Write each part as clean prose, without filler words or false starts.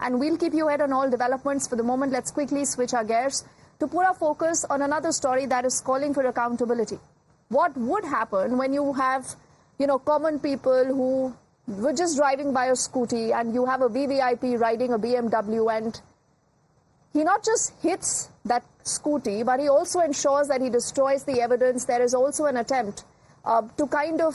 And we'll keep you ahead on all developments. For the moment, let's quickly switch our gears to put our focus on another story that is calling for accountability. What would happen when you have, common people who were just driving by a scooty and you have a VVIP riding a BMW, and he not just hits that scooty, but he also ensures that he destroys the evidence. There is also an attempt to kind of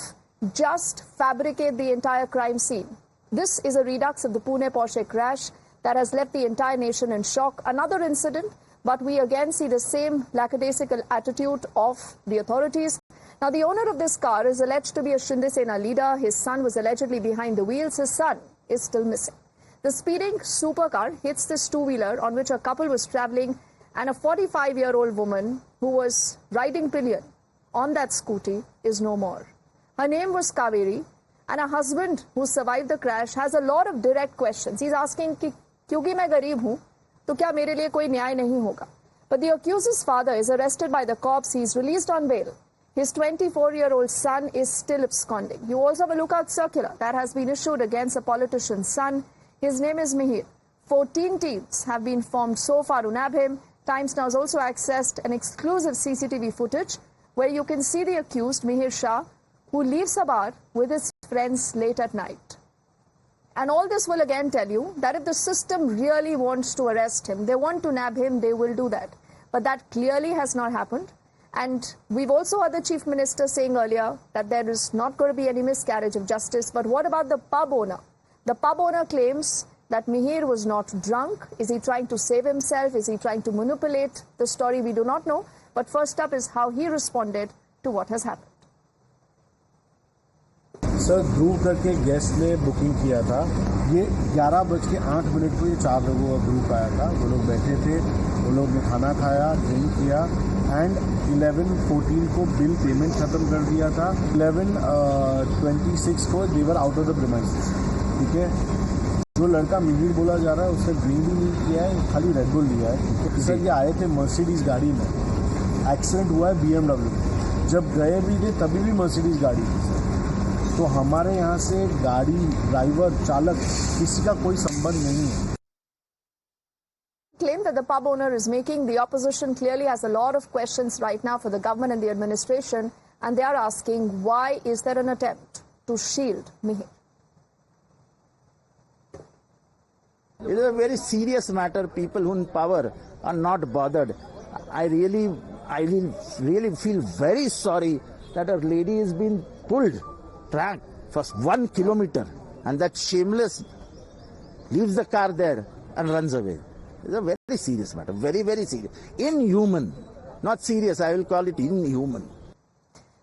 just fabricate the entire crime scene. This is a redux of the Pune Porsche crash that has left the entire nation in shock. Another incident, but we again see the same lackadaisical attitude of the authorities. Now, the owner of this car is alleged to be a Shinde Sena leader. His son was allegedly behind the wheels. His son is still missing. The speeding supercar hits this two-wheeler on which a couple was traveling, and a 45-year-old woman who was riding pillion on that scooty is no more. Her name was Kaveri, and her husband, who survived the crash, has a lot of direct questions. He's asking कि क्योंकि मैं गरीब हूँ तो क्या मेरे लिए कोई न्याय नहीं होगा? But the accused's father is arrested by the cops. He's released on bail. His 24-year-old son is still absconding. You also have a lookout circular that has been issued against a politician's son. His name is Mihir. 14 teams have been formed so far to nab him. Times Now has also accessed an exclusive CCTV footage where you can see the accused, Mihir Shah, who leaves a bar with his friends late at night. And all this will again tell you that if the system really wants to arrest him, they want to nab him, they will do that. But that clearly has not happened. And we've also heard the Chief Minister saying earlier that there is not going to be any miscarriage of justice. But what about the pub owner? The pub owner claims that Mihir was not drunk. Is he trying to save himself? Is he trying to manipulate the story? We do not know. But first up is how he responded to what has happened. Sir Dhruv करके guest ने booking किया था। ये 11:08 पर ये 4 लोगों का group आया था। वो लोग बैठे थे, वो लोग ने खाना खाया, ड्रिंक किया एंड 11:14 को बिल पेमेंट खत्म कर दिया था। 11:26 को देवर आउट ऑफ द प्रीमाइसेस। ठीक है, जो लड़का मिहिर बोला जा रहा है उसने ड्रिंक भी नहीं किया है, खाली रेड बुल लिया है। ठीक है सर, ये आए थे मर्सिडीज गाड़ी में, एक्सीडेंट हुआ है BMW में। जब गए भी थे तभी भी मर्सिडीज गाड़ी थी सर। तो हमारे यहाँ से गाड़ी, ड्राइवर, चालक किसी का कोई संबंध नहीं है। Claim that the pub owner is making. The opposition clearly has a lot of questions right now for the government and the administration, and they are asking, why is there an attempt to shield Mihir? It is a very serious matter. People who in power are not bothered. I really feel very sorry that a lady has been pulled track for 1 kilometer, and that shameless leaves the car there and runs away. It's a very serious matter, very, very serious. Inhuman, not serious, I will call it inhuman.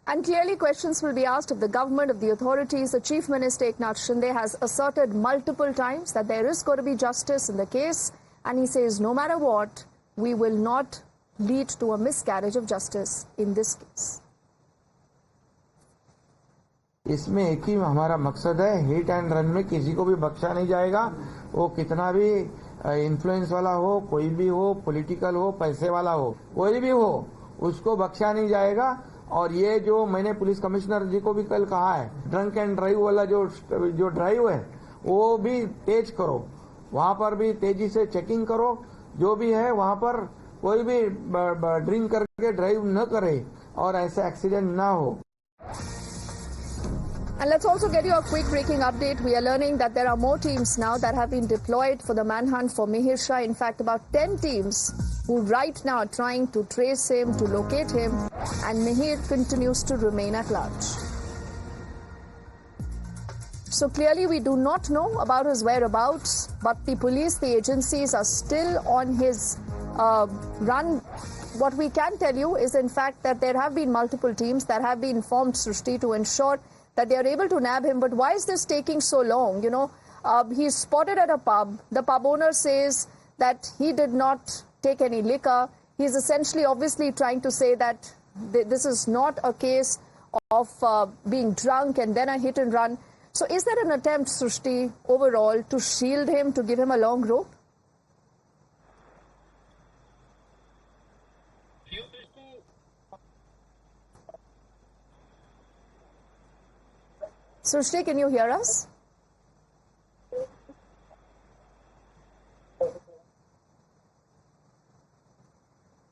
And clearly questions will be asked of the government, of the authorities. The Chief Minister Eknath Shinde has asserted multiple times that there is going to be justice in the case, and he says no matter what, we will not lead to a miscarriage of justice in this case. इसमें एक ही हमारा मकसद है, hit and run में किसी को भी बख्शा नहीं जाएगा। वो कितना भी इन्फ्लुएंस वाला हो, कोई भी हो, पॉलिटिकल हो, पैसे वाला हो, कोई भी हो, उसको बख्शा नहीं जाएगा। और ये जो मैंने पुलिस कमिश्नर जी को भी कल कहा है, ड्रंक एंड ड्राइव वाला जो ड्राइव है वो भी तेज करो, वहां पर भी तेजी से चेकिंग करो। जो भी है वहां पर कोई भी ड्रिंक करके ड्राइव न करे और ऐसे एक्सीडेंट ना हो। And let's also get you a quick breaking update. We are learning that there are more teams now that have been deployed for the manhunt for Mihir Shah. In fact, about 10 teams who right now are trying to trace him, to locate him, and Mihir continues to remain at large. So clearly we do not know about his whereabouts, but the police, the agencies are still on his run. What we can tell you is in fact that there have been multiple teams that have been formed, Srishti, to ensure that they are able to nab him. But why is this taking so long? He's spotted at a pub. The pub owner says that he did not take any liquor. He's essentially obviously trying to say that this is not a case of being drunk and then a hit and run. So is there an attempt, Srishti, overall to shield him, to give him a long rope? Srishti, can you hear us?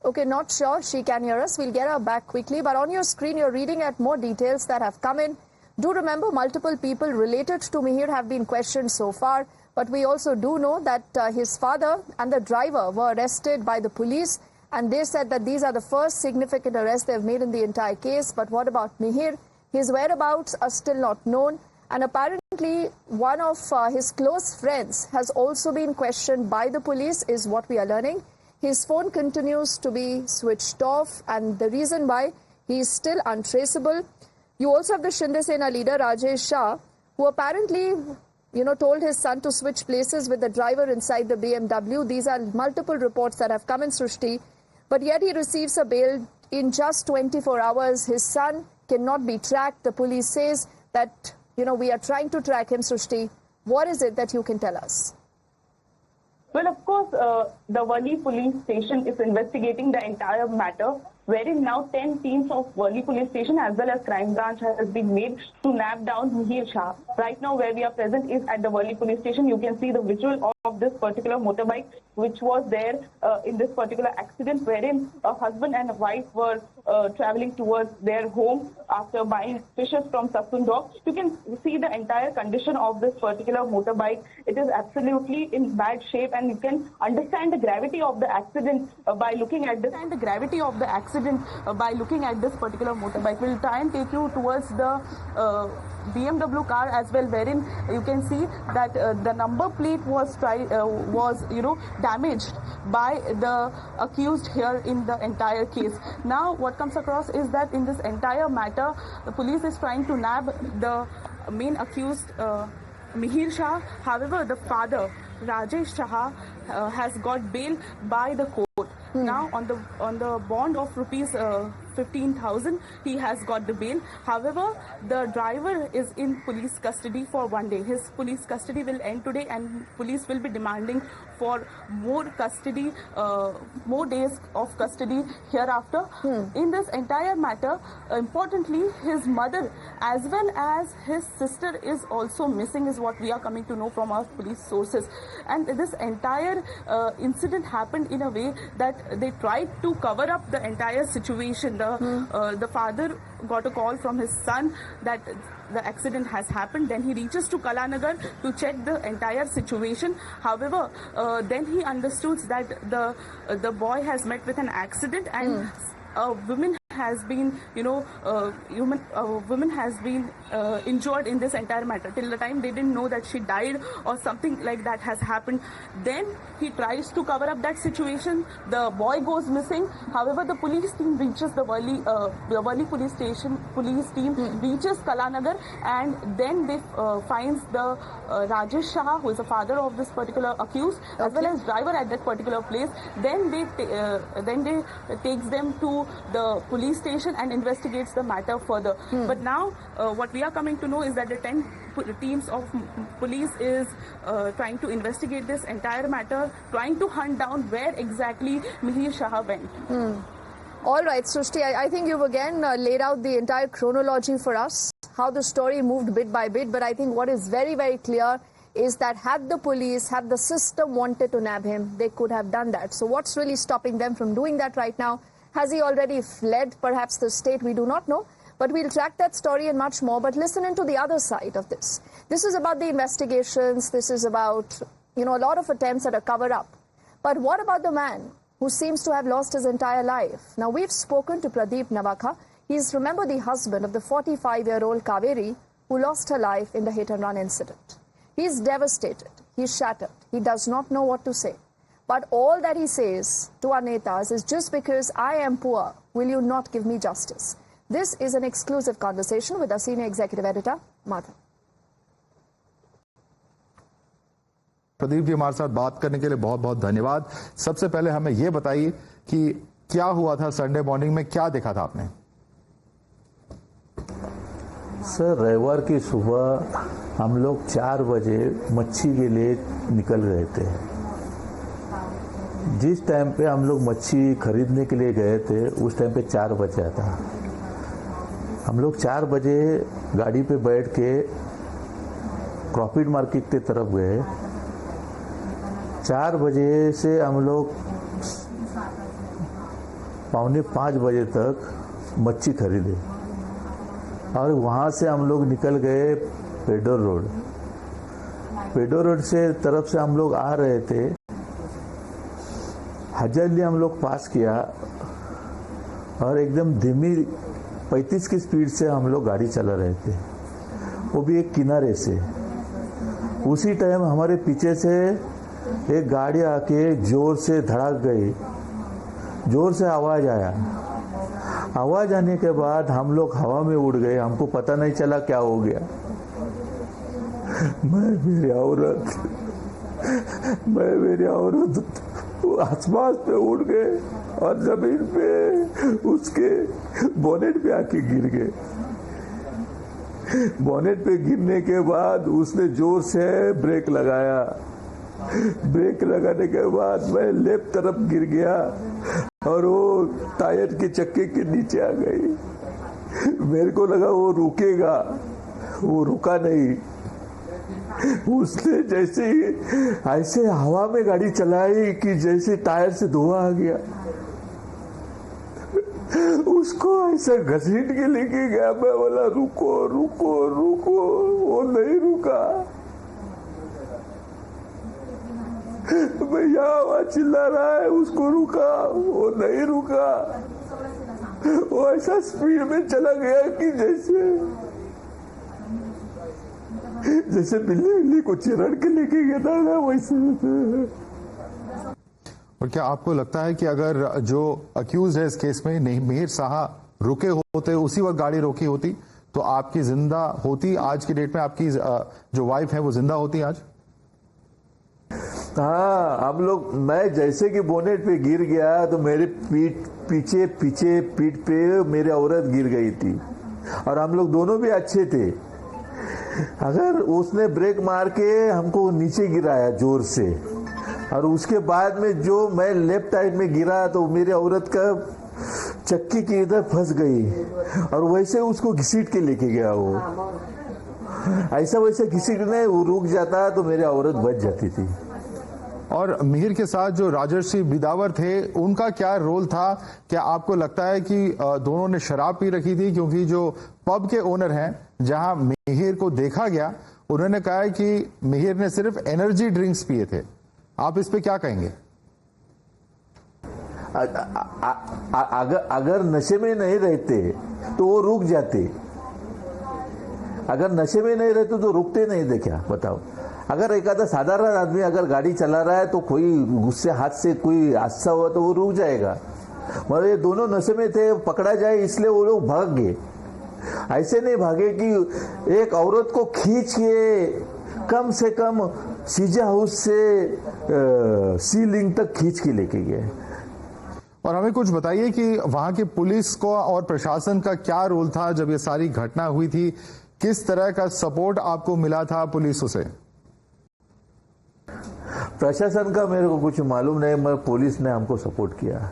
Okay, not sure she can hear us. We'll get her back quickly. But on your screen, you're reading at more details that have come in. Do remember, multiple people related to Mihir have been questioned so far. But we also do know that his father and the driver were arrested by the police. And they said that these are the first significant arrests they've made in the entire case. But what about Mihir? His whereabouts are still not known. And apparently, one of his close friends has also been questioned by the police, is what we are learning. His phone continues to be switched off, and the reason why he is still untraceable. You also have the Shinde Sena leader, Rajesh Shah, who apparently, told his son to switch places with the driver inside the BMW. These are multiple reports that have come in, Srushti. But yet he receives a bail in just 24 hours. His son cannot be tracked. The police says that, we are trying to track him, Srushti. What is it that you can tell us? Well, of course, the Worli police station is investigating the entire matter, wherein now 10 teams of Worli police station as well as crime branch has been made to nab down Mihir Shah. Right now, where we are present is at the Worli police station. You can see the visual of this particular motorbike, which was there in this particular accident, wherein a husband and a wife were traveling towards their home after buying fishes from Sasundog. You can see the entire condition of this particular motorbike. It is absolutely in bad shape, and you can understand the gravity of the accident by looking at this. And the gravity of the accident by looking at this particular motorbike. We'll try and take you towards the BMW car as well, wherein you can see that the number plate was damaged by the accused here in the entire case. Now, what comes across is that in this entire matter, the police is trying to nab the main accused, Mihir Shah. However, the father, Rajesh Shah, has got bail by the court. Now, on the bond of rupees 15,000, he has got the bail. However, the driver is in police custody for 1 day. His police custody will end today, and police will be demanding for more custody, more days of custody hereafter. In this entire matter, importantly, his mother as well as his sister is also missing, is what we are coming to know from our police sources. And this entire incident happened in a way that they tried to cover up the entire situation. The father got a call from his son that the accident has happened. Then he reaches to Kalanagar to check the entire situation. However, then he understood that the boy has met with an accident, and a woman has been, woman has been injured in this entire matter. Till the time they didn't know that she died or something like that has happened. Then he tries to cover up that situation. The boy goes missing. However, the police team reaches the Worli police station. Police team reaches Kalanagar, and then they finds the Rajesh Shah, who is the father of this particular accused, as well as driver at that particular place. Then they takes them to the police station and investigates the matter further. But now what we are coming to know is that the 10 teams of police is trying to investigate this entire matter, trying to hunt down where exactly Mihir Shah went. All right, Srushti, I think you've again laid out the entire chronology for us, how the story moved bit by bit. But I think what is very, very clear is that had the police, had the system wanted to nab him, they could have done that. So what's really stopping them from doing that right now? Has he already fled perhaps the state? We do not know. But we'll track that story and much more. But listen into the other side of this. This is about the investigations. This is about, a lot of attempts at a cover-up. But what about the man who seems to have lost his entire life? Now, we've spoken to Pradeep Navaka. He's, remember, the husband of the 45-year-old Kaveri who lost her life in the hit-and-run incident. He's devastated. He's shattered. He does not know what to say. But all that he says to our netas is, just because I am poor, will you not give me justice? This is an exclusive conversation with our senior executive editor, Madhav. Pradeep ji हमारे साथ बात करने के लिए बहुत बहुत धन्यवाद। सबसे पहले हमें ये बताइए कि क्या हुआ था संडे मॉर्निंग में, क्या देखा था आपने? सर, रविवार की सुबह हम लोग 4 बजे मच्छी के लिए निकल गए थे। जिस टाइम पे हम लोग मच्छी खरीदने के लिए गए थे उस टाइम पे 4 बजा था। हम लोग 4 बजे गाड़ी पे बैठ के क्रॉफिट मार्केट की तरफ गए। 4 बजे से हम लोग 4:45 बजे तक मच्छी खरीदे और वहाँ से हम लोग निकल गए पेडोर रोड। पेडोर रोड से तरफ से हम लोग आ रहे थे, हजरली हम लोग पास किया और एकदम धीमी 35 की स्पीड से हम लोग गाड़ी चला रहे थे, वो भी एक किनारे से। उसी टाइम हमारे पीछे से एक गाड़ी आके जोर से धड़क गई, जोर से आवाज आया। आवाज आने के बाद हम लोग हवा में उड़ गए, हमको पता नहीं चला क्या हो गया। मैं मेरी औरत आसमान पे उड़ गए और जमीन पे उसके बोनेट पे आके गिर गए। बोनेट पे गिरने के बाद उसने जोर से ब्रेक लगाया। ब्रेक लगाने के बाद मैं लेफ्ट तरफ गिर गया और वो टायर के चक्के के नीचे आ गई। मेरे को लगा वो रुकेगा, वो रुका नहीं। उसने जैसे ही ऐसे हवा में गाड़ी चलाई कि जैसे टायर से धुआं आ गया। उसको ऐसा घसीट के लेके गया। मैं बोला रुको रुको रुको, वो नहीं रुका। भैया आवाज चिल्ला रहा है, उसको रुका, वो नहीं रुका। वो ऐसा स्पीड में चला गया कि जैसे बिल्ली को चिरड़ के लेके गया था वैसे। और क्या आपको लगता है कि अगर जो अक्यूज है इस केस में मिहिर साहा रुके होते, उसी वक्त गाड़ी रोकी होती, तो आपकी जिंदा होती? आज की डेट में आपकी जो वाइफ है वो जिंदा होती आज? हाँ, हम लोग, मैं जैसे कि बोनेट पे गिर गया तो मेरे पीठ पे मेरी औरत गिर गई थी और हम लोग दोनों भी अच्छे थे। अगर उसने ब्रेक मार के हमको नीचे गिराया जोर से और उसके बाद में जो मैं लेफ्ट साइड में गिरा तो मेरी औरत का चक्की की इधर फंस गई और वैसे उसको घसीट के लेके गया। वो ऐसा वैसे घसीटने वो रुक जाता तो मेरी औरत बच जाती थी। और मिहिर के साथ जो राजर्षि बिदावर थे, उनका क्या रोल था? क्या आपको लगता है कि दोनों ने शराब पी रखी थी? क्योंकि जो पब के ओनर हैं जहां मिहिर को देखा गया, उन्होंने कहा है कि मिहिर ने सिर्फ एनर्जी ड्रिंक्स पिए थे। आप इस पे क्या कहेंगे? अगर नशे में नहीं रहते तो वो रुक जाते। अगर नशे में नहीं रहते तो रुकते नहीं थे क्या? बताओ। अगर एक आधा साधारण आदमी अगर गाड़ी चला रहा है तो कोई गुस्से हाथ से कोई हादसा हुआ तो वो रुक जाएगा, मगर ये दोनों नशे में थे, पकड़ा जाए इसलिए वो लोग भाग गए। ऐसे नहीं भागे कि एक औरत को खींच के कम से कम सीजा हाउस से सीलिंग तक खींच के लेके गए। और हमें कुछ बताइए कि वहां की पुलिस को और प्रशासन का क्या रोल था जब ये सारी घटना हुई थी? किस तरह का सपोर्ट आपको मिला था पुलिस से? प्रशासन का मेरे को कुछ मालूम नहीं, मगर पुलिस ने हमको सपोर्ट किया।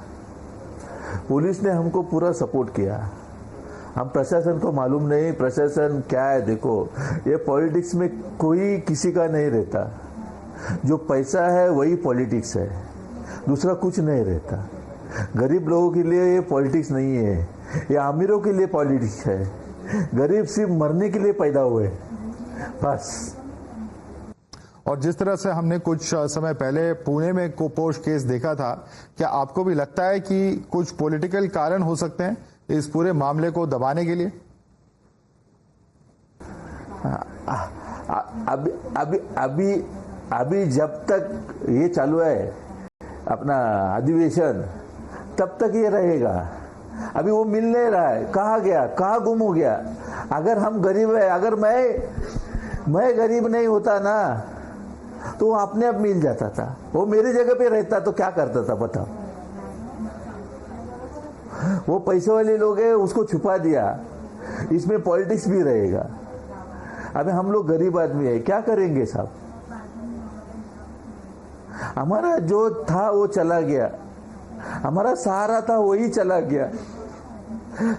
पुलिस ने हमको पूरा सपोर्ट किया। हम प्रशासन को मालूम नहीं, प्रशासन क्या है। देखो, ये पॉलिटिक्स में कोई किसी का नहीं रहता। जो पैसा है वही पॉलिटिक्स है, दूसरा कुछ नहीं रहता। गरीब लोगों के लिए ये पॉलिटिक्स नहीं है, ये अमीरों के लिए पॉलिटिक्स है। गरीब सिर्फ मरने के लिए पैदा हुए, बस। और जिस तरह से हमने कुछ समय पहले पुणे में पोश केस देखा था, क्या आपको भी लगता है कि कुछ पॉलिटिकल कारण हो सकते हैं इस पूरे मामले को दबाने के लिए? अभी जब तक ये चालू है अपना अधिवेशन, तब तक ये रहेगा। अभी वो मिल नहीं रहा है, कहाँ गया, कहाँ गुम हो गया? अगर हम गरीब है, अगर मैं गरीब नहीं होता ना तो वो अपने आप मिल जाता था। वो मेरी जगह पे रहता तो क्या करता था बताओ? वो पैसे वाले लोग हैं, उसको छुपा दिया। इसमें पॉलिटिक्स भी रहेगा। अबे हम लोग गरीब आदमी है, क्या करेंगे साहब? हमारा जो था वो चला गया, हमारा सहारा था वही चला गया।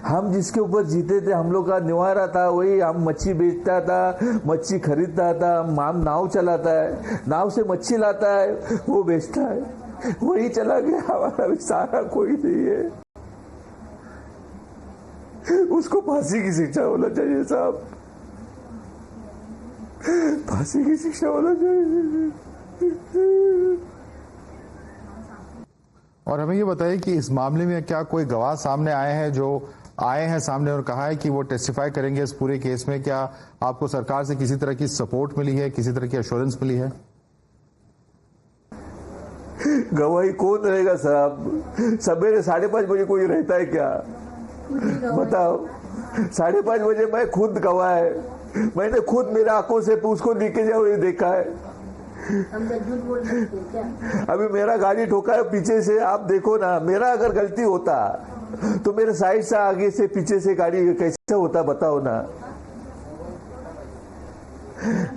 हम जिसके ऊपर जीते थे, हम लोग का निवारा था वही। हम मच्छी बेचता था, मच्छी खरीदता था, हम नाव चलाता है, नाव से मच्छी लाता है, वो बेचता है, वही चला गया। हमारा भी सहारा कोई नहीं है। उसको फांसी की शिक्षा होना चाहिए साहब, फांसी की शिक्षा होना चाहिए। और हमें ये बताइए कि इस मामले में क्या कोई गवाह सामने आए हैं जो आए हैं सामने और कहा है कि वो टेस्टिफाई करेंगे इस पूरे केस में? क्या आपको सरकार से किसी तरह की सपोर्ट मिली है, किसी तरह की एश्योरेंस मिली है? गवाही कौन रहेगा साहब? सवेरे 5:30 बजे कोई रहता है क्या? बताओ, 5:30 बजे मैं खुद गवाह है, मैंने खुद मेरे आंखों से उसको नीचे जाओ ये देखा है। झूठ बोल सकते हैं क्या? अभी मेरा गाड़ी ठोका है पीछे से, आप देखो ना, मेरा अगर गलती होता तो मेरे साइड से आगे से पीछे से गाड़ी कैसे होता बताओ ना।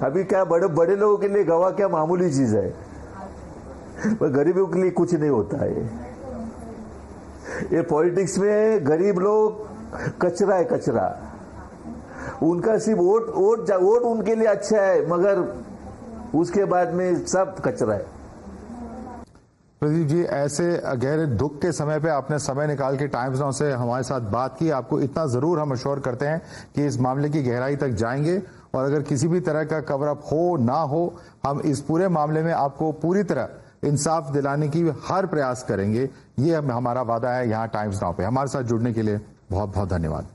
अभी क्या बड़े बड़े लोगों के लिए गवाह क्या मामूली चीज है, पर गरीबों के लिए कुछ नहीं होता है। ये पॉलिटिक्स में गरीब लोग कचरा है, कचरा। उनका सिर्फ वोट उनके लिए अच्छा है, मगर उसके बाद में सब कचरा है। प्रदीप जी, ऐसे गहरे दुख के समय पे आपने समय निकाल के टाइम्स नाउ से हमारे साथ बात की। आपको इतना जरूर हम अश्योर करते हैं कि इस मामले की गहराई तक जाएंगे और अगर किसी भी तरह का कवर अप हो ना हो, हम इस पूरे मामले में आपको पूरी तरह इंसाफ दिलाने की हर प्रयास करेंगे। ये हमारा वादा है यहाँ टाइम्स नाउ पे। हमारे साथ जुड़ने के लिए बहुत बहुत धन्यवाद।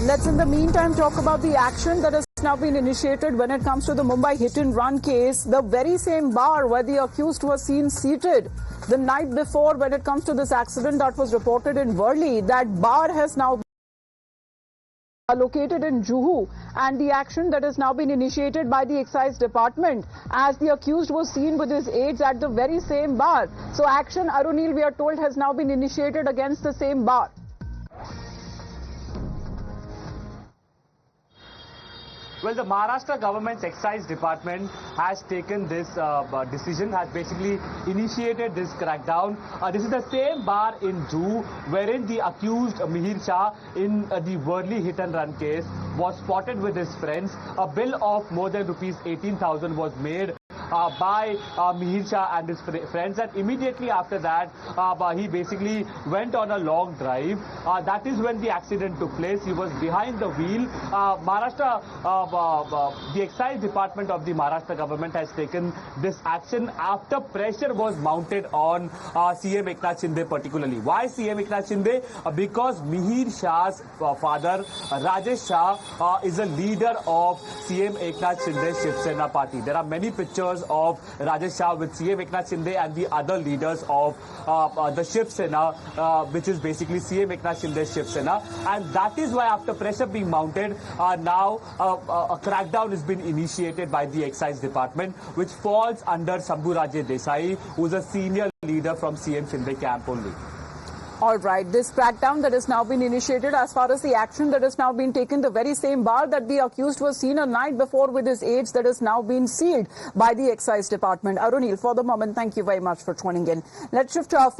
Let's in the meantime talk about the action that has now been initiated when it comes to the Mumbai hit and run case. The very same bar where the accused was seen seated the night before when it comes to this accident that was reported in Worli, that bar has now located in Juhu, and the action that has now been initiated by the excise department as the accused was seen with his aides at the very same bar. So action, Arunil, we are told, has now been initiated against the same bar. Well, the Maharashtra government's excise department has taken this decision, has basically initiated this crackdown. This is the same bar in Juhu wherein the accused Mihir Shah in the Worli hit and run case was spotted with his friends. A bill of more than rupees 18,000 was made by Mihir Shah and his friends, and immediately after that he basically went on a long drive. That is when the accident took place. He was behind the wheel. The excise department of the Maharashtra government has taken this action after pressure was mounted on CM Eknath Shinde particularly. Why CM Eknath Shinde? Because Mihir Shah's father Rajesh Shah is a leader of CM Eknath Shinde's Shiv Sena party. There are many pictures of Rajesh Shah with CM Eknath Shinde and the other leaders of the Shiv Sena, which is basically CM Eknath Shinde's Shiv Sena, and that is why after pressure being mounted, now a crackdown has been initiated by the excise department, which falls under Shambhuraje Desai, who is a senior leader from CM Shinde camp only. All right, this crackdown that has now been initiated as far as the action that has now been taken, the very same bar that the accused was seen a night before with his aides, that has now been sealed by the excise department. Arunil, for the moment, thank you very much for joining in. Let's shift to our